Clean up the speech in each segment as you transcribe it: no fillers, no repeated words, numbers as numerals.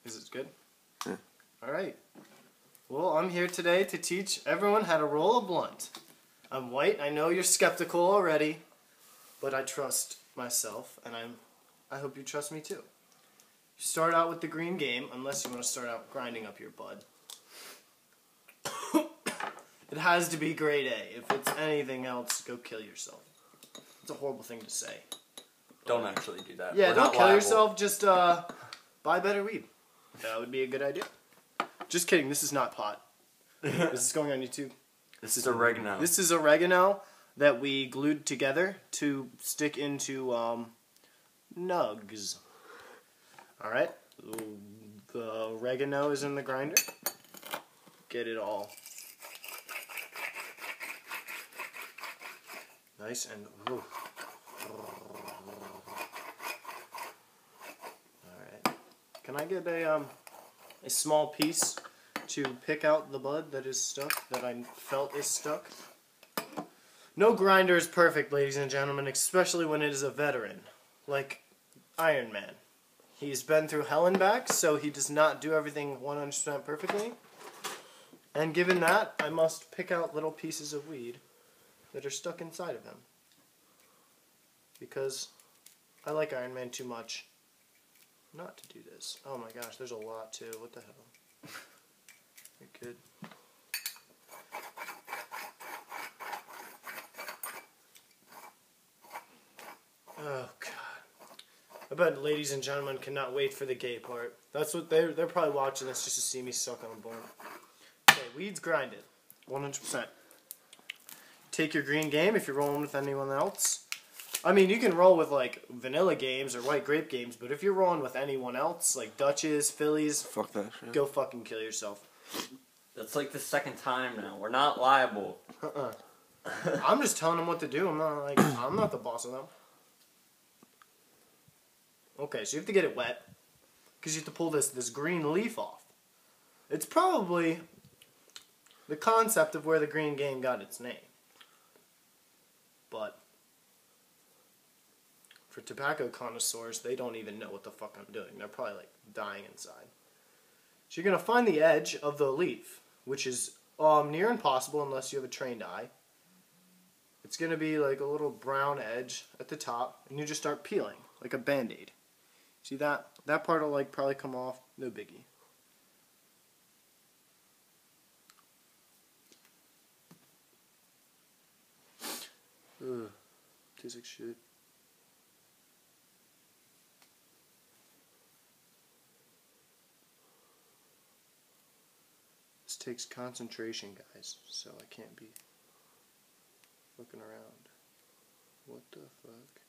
Is it good? Yeah. Alright. Well, I'm here today to teach everyone how to roll a blunt. I'm white. I know you're skeptical already, but I trust myself, and I hope you trust me too. You start out with the green game, unless you want to start out grinding up your bud. It has to be grade A. If it's anything else, go kill yourself. It's a horrible thing to say. Don't actually do that. Yeah, We're don't not kill liable. yourself. Just buy better weed. That would be a good idea. Just kidding. This is not pot. This is going on YouTube. This is oregano. This is oregano that we glued together to stick into nugs. Alright. The oregano is in the grinder. Get it all nice and ooh. Alright. Can I get a small piece to pick out the bud that is stuck, that I felt is stuck? No grinder is perfect, ladies and gentlemen, especially when it is a veteran, like Iron Man. He's been through hell and back, so he does not do everything 100% perfectly. And given that, I must pick out little pieces of weed that are stuck inside of him. Because I like Iron Man too much not to do this. Oh my gosh, there's a lot too. What the hell? You're good. Oh god. I bet ladies and gentlemen cannot wait for the gay part. That's what they're probably watching this just to see me suck on a blunt. Okay, weed's grinded. 100%. Take your green game if you're rolling with anyone else. I mean, you can roll with like vanilla games or white grape games, but if you're rolling with anyone else, like Dutches, Phillies, fuck that shit. Go fucking kill yourself. That's like the second time now. We're not liable. I'm just telling them what to do. I'm not the boss of them. Okay, so you have to get it wet because you have to pull this green leaf off. It's probably the concept of where the green game got its name. But for tobacco connoisseurs, they don't even know what the fuck I'm doing. They're probably like dying inside. So you're going to find the edge of the leaf, which is near impossible unless you have a trained eye. It's going to be like a little brown edge at the top, and you just start peeling like a Band-Aid. See that? That part will like probably come off. No biggie. Ugh. Tastes like shit. This takes concentration, guys, so I can't be looking around. What the fuck?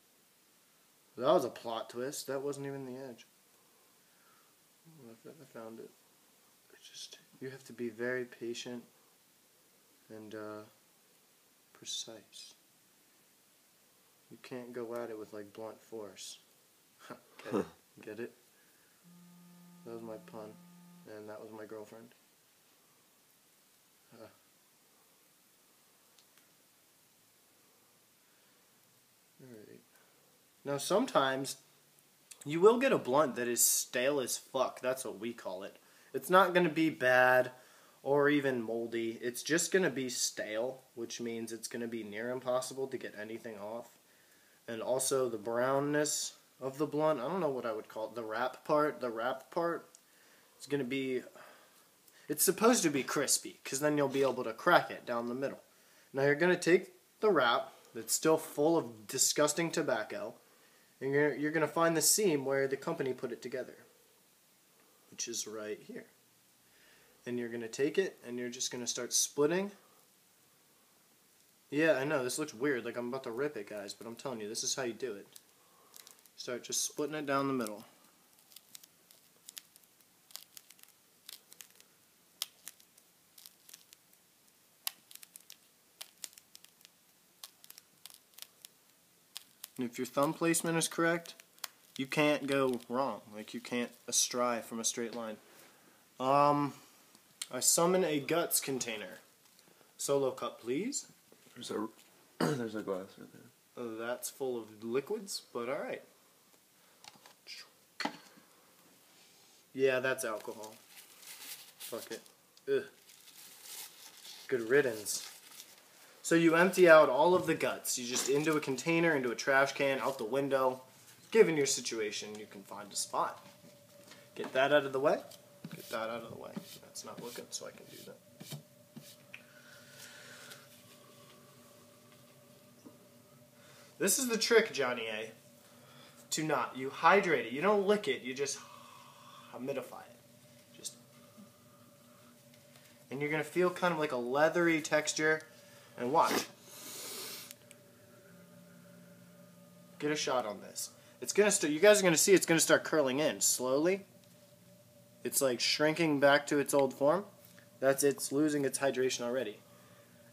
That was a plot twist. That wasn't even the edge. I found it. You have to be very patient and precise. You can't go at it with like blunt force. Get it? Get it? That was my pun, and that was my girlfriend. Alright. Now sometimes you will get a blunt that is stale as fuck. That's what we call it. It's not going to be bad or even moldy. It's just going to be stale, which means it's going to be near impossible to get anything off. And also the brownness of the blunt, I don't know what I would call it, the wrap part is going to be, it's supposed to be crispy, because then you'll be able to crack it down the middle. Now you're going to take the wrap that's still full of disgusting tobacco, and you're going to find the seam where the company put it together, which is right here. And you're going to take it, and you're just going to start splitting. Yeah, I know, this looks weird, like I'm about to rip it, guys, but I'm telling you, this is how you do it. Start just splitting it down the middle. And if your thumb placement is correct, you can't go wrong. Like, you can't astray from a straight line. I summon a guts container. Solo cup, please. There's a glass right there. That's full of liquids, but alright. Yeah, that's alcohol. Fuck it. Ugh. Good riddance. So you empty out all of the guts. You just into a container, into a trash can, out the window. Given your situation, you can find a spot. Get that out of the way. Get that out of the way. That's not looking, so I can do that. This is the trick, Johnny A. To not. You hydrate it. You don't lick it. You just humidify it. Just. And you're going to feel kind of like a leathery texture. And watch. Get a shot on this. It's going to start. You guys are going to see it's going to start curling in slowly. It's like shrinking back to its old form. It's losing its hydration already.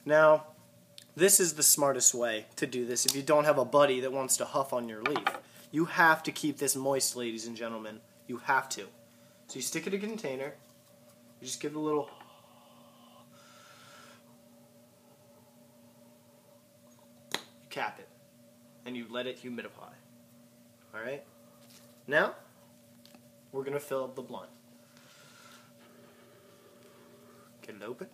Now, this is the smartest way to do this if you don't have a buddy that wants to huff on your leaf. You have to keep this moist, ladies and gentlemen. You have to. So you stick it in a container. You just give it a little... You cap it. And you let it humidify. Alright? Now, we're going to fill up the blunt. Get it open.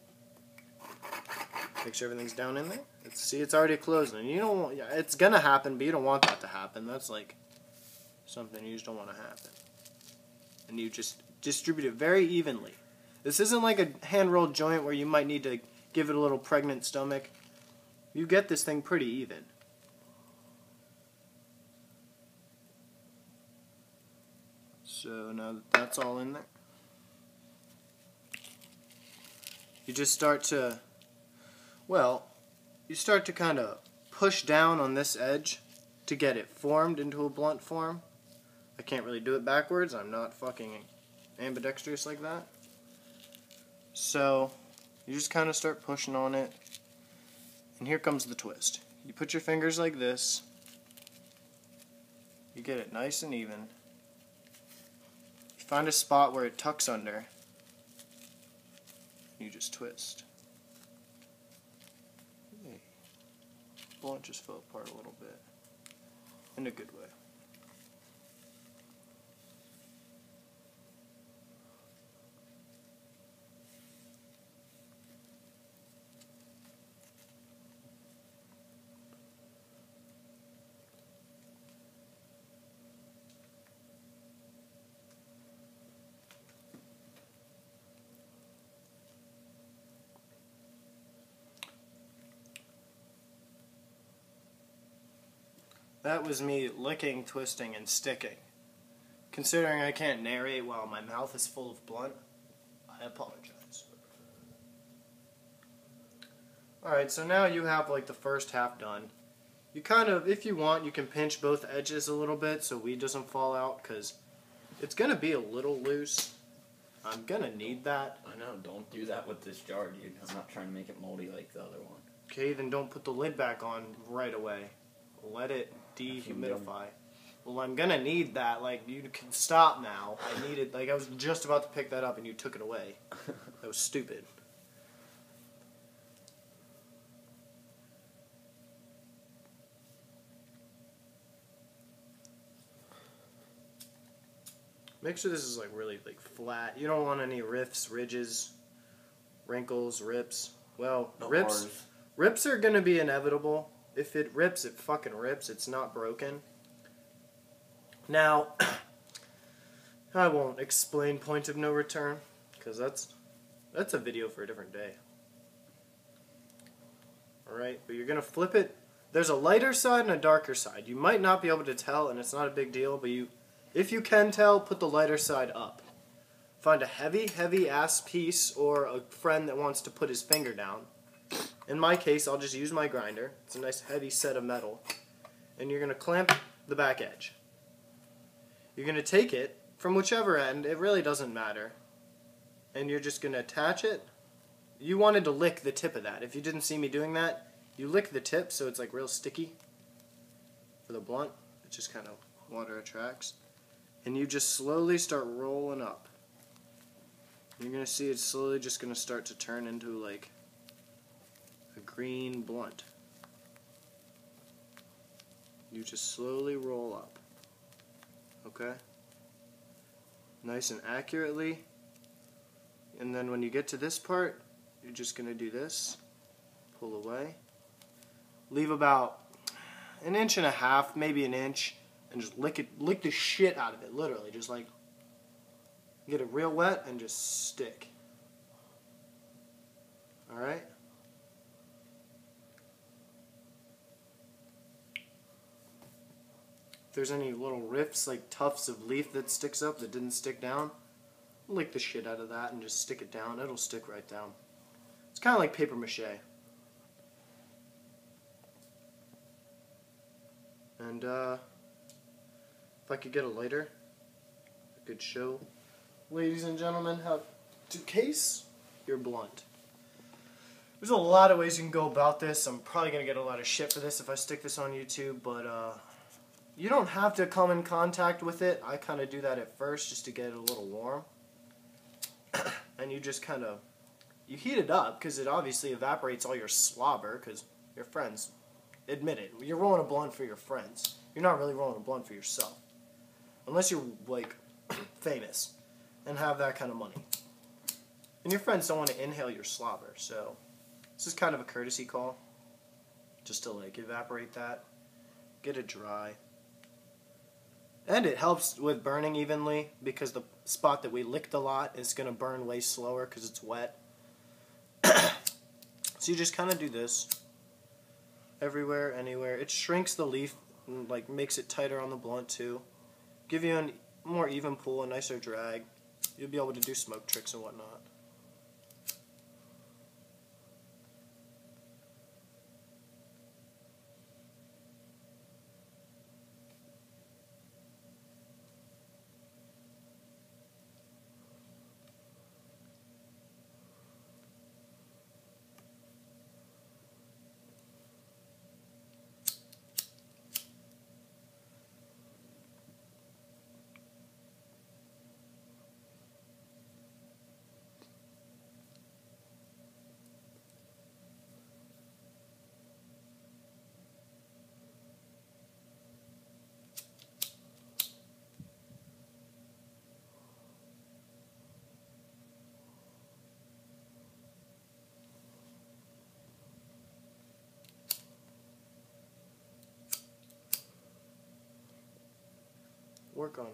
Make sure everything's down in there. See, it's already closing. And you don't want, yeah, it's gonna happen, but you don't want that to happen. That's like something you just don't want to happen. And you just distribute it very evenly. This isn't like a hand-rolled joint where you might need to give it a little pregnant stomach. You get this thing pretty even. So now that that's all in there, you just start to, well, you start to kind of push down on this edge to get it formed into a blunt form. I can't really do it backwards. I'm not fucking ambidextrous like that. So you just kind of start pushing on it. And here comes the twist. You put your fingers like this. You get it nice and even. You find a spot where it tucks under. You just twist. Hey. Blunt just fell apart a little bit. In a good way. That was me licking, twisting, and sticking. Considering I can't narrate while my mouth is full of blunt, I apologize. Alright, so now you have like the first half done. You kind of, if you want, you can pinch both edges a little bit so weed doesn't fall out, because it's going to be a little loose. I'm going to need that. I know, don't do that with this jar, dude. I'm not trying to make it moldy like the other one. Okay, then don't put the lid back on right away. Let it dehumidify. Well, I'm gonna need that. Like, you can stop now. I needed, like, I was just about to pick that up and you took it away. That was stupid. Make sure this is, like, really, like, flat. You don't want any rifts, ridges, wrinkles, rips. Well, No rips. R's. Rips are gonna be inevitable. If it rips, it fucking rips. It's not broken. Now, I won't explain point of no return, because that's a video for a different day. Alright, but you're going to flip it. There's a lighter side and a darker side. You might not be able to tell, and it's not a big deal, but if you can tell, put the lighter side up. Find a heavy, heavy-ass piece or a friend that wants to put his finger down. In my case, I'll just use my grinder. It's a nice heavy set of metal. And you're going to clamp the back edge. You're going to take it from whichever end. It really doesn't matter. And you're just going to attach it. You wanted to lick the tip of that. If you didn't see me doing that, you lick the tip so it's like real sticky for the blunt. It just kind of water attracts. And you just slowly start rolling up. You're going to see it's slowly just going to start to turn into like a green blunt. You just slowly roll up. Okay? nice and accurately. And then when you get to this part, you're just going to do this. Pull away. Leave about 1.5 inches, maybe an inch, and just lick the shit out of it, literally. Just like, get it real wet and just stick. Alright? If there's any little rifts, like tufts of leaf that sticks up that didn't stick down, lick the shit out of that and just stick it down. It'll stick right down. It's kind of like paper mache. And if I could get a lighter, I could show ladies and gentlemen how to case your blunt. There's a lot of ways you can go about this. I'm probably going to get a lot of shit for this if I stick this on YouTube, but you don't have to come in contact with it. I kind of do that at first just to get it a little warm. And you just kind of, you heat it up because it obviously evaporates all your slobber because your friends, admit it, you're rolling a blunt for your friends. You're not really rolling a blunt for yourself. Unless you're, like, famous and have that kind of money. And your friends don't want to inhale your slobber, so this is kind of a courtesy call. Just to, like, evaporate that. Get it dry. And it helps with burning evenly because the spot that we licked a lot is going to burn way slower because it's wet. So you just kind of do this. Everywhere, anywhere. It shrinks the leaf and like makes it tighter on the blunt too. Give you a more even pull, a nicer drag. You'll be able to do smoke tricks and whatnot.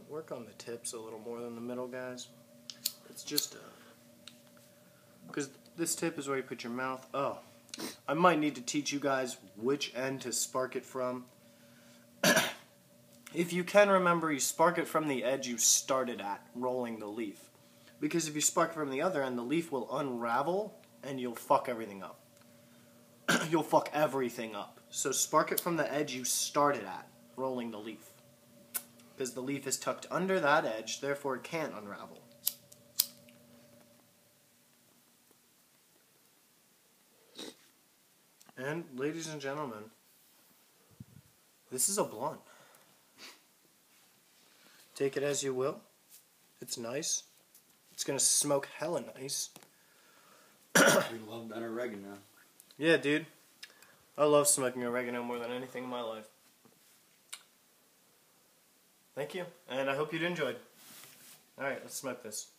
Work on the tips a little more than the middle, guys. It's just because this tip is where you put your mouth. Oh, I might need to teach you guys which end to spark it from. If you can remember, you spark it from the edge you started at, rolling the leaf. Because if you spark it from the other end, the leaf will unravel and you'll fuck everything up. You'll fuck everything up. So spark it from the edge you started at, rolling the leaf. Because the leaf is tucked under that edge, therefore it can't unravel. And, ladies and gentlemen, this is a blunt. Take it as you will. It's nice. It's going to smoke hella nice. We love that oregano. Yeah, dude. I love smoking oregano more than anything in my life. Thank you, and I hope you enjoyed. Alright, let's smoke this.